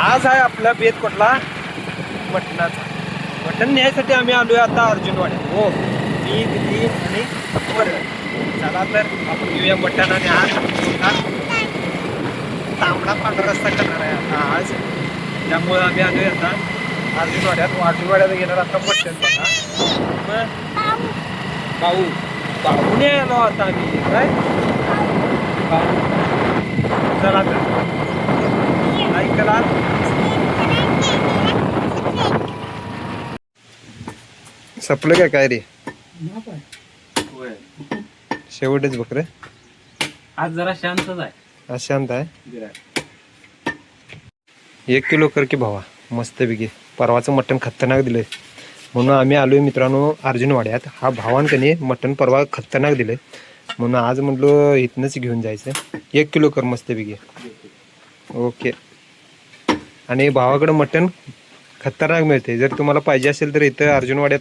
आज आहे आपला बेत कुठला मटणाचा. मटण न्यायसाठी आम्ही आलोय आता अर्जुनवाड्यात. हो मी दिदी आणि वरण. चला तर आपण घेऊया मटण. आणि आज तांबडा पांढरा रस्ता करणार आहे आता आज. त्यामुळे आम्ही आलोय आता अर्जुनवाड्यात घेणार आता मटण बघा. मग भाऊ भाऊने आलो आता आम्ही काय भाऊ. चला तर ऐकला. सपलं काय रे शेवटच बघ रे. आज जरा शांतच आहे. आज शांत आहे. 1 किलो कर की भावा मस्तपैकी. परवाचं मटण खतरनाक दिलंय म्हणून आम्ही आलोय मित्रांनो अर्जुनवाड्यात. हा भावांकने मटण परवा खतरनाक दिलंय म्हणून आज म्हटलो इथनंच घेऊन जायचं. 1 किलो कर मस्तपैकी. ओके. आणि भावाकडं मटण खतरनाक मिळते. जर तुम्हाला पाहिजे असेल तर इथं अर्जुनवाड्यात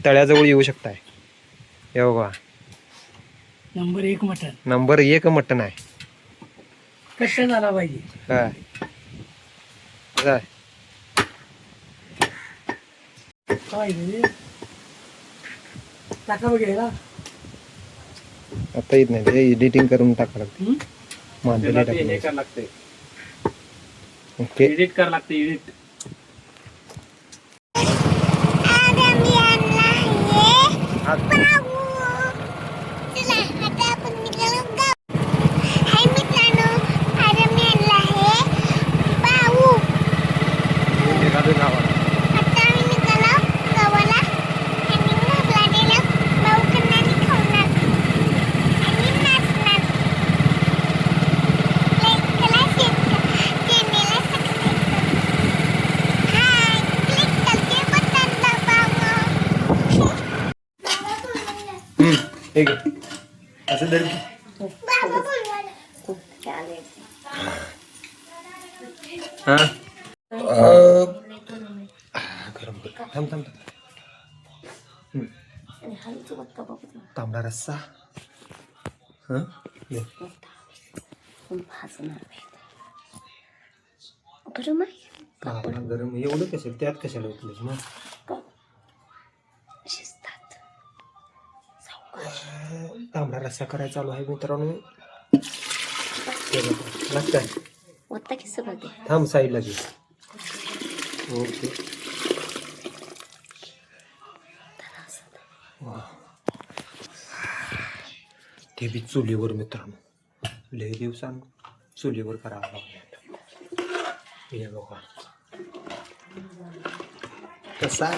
तळ्याजवळ येऊ शकताय. हे बघा नंबर 1 मटन. नंबर 1 मटण आहे. कसं झाला पाहिजे काय काय काय टाका बघायला आता येत नाही ते एडिटिंग करून टाका लागते. मांडले हे टाकले. करावं लागते. ओके. एडिट करावं लागते. एडिट ठीक आहे असं तरी हा गरम थांब थांब तांबडा रस्सा. गरम एवढं कशाला त्यात कशाला उठलं मग. तांबडा रस्सा करायचा चालू आहे मित्रांनो. लागतंय थांब साईडला घे. ओके. ते बी चुलीवर मित्रांनो. लय दिवसांनी चुलीवर करावं लागलं. हे बघा कसा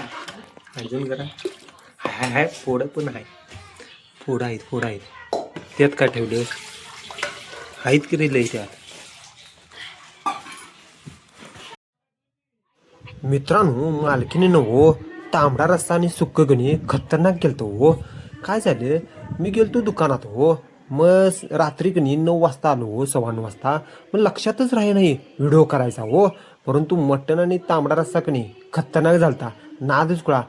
अजून जरा हाय हाय फोडं पण आहे. फोडं आहेत त्यात काय ठेवले आहेत की रे लय त्यात. मित्रांनो मालकीने हो तांबडा रस्सा आणि सुक्क गणी खतरनाक गेलतो हो. काय झालं मी गेलतो दुकानात हो. मग रात्री कणी 9 वाजता आलो हो 9:15 वाजता. मग लक्षातच राही नाही व्हिडिओ करायचा हो. परंतु मटण आणि तांबडा रस्सा कणी खतरनाक झालता. नादच कुळा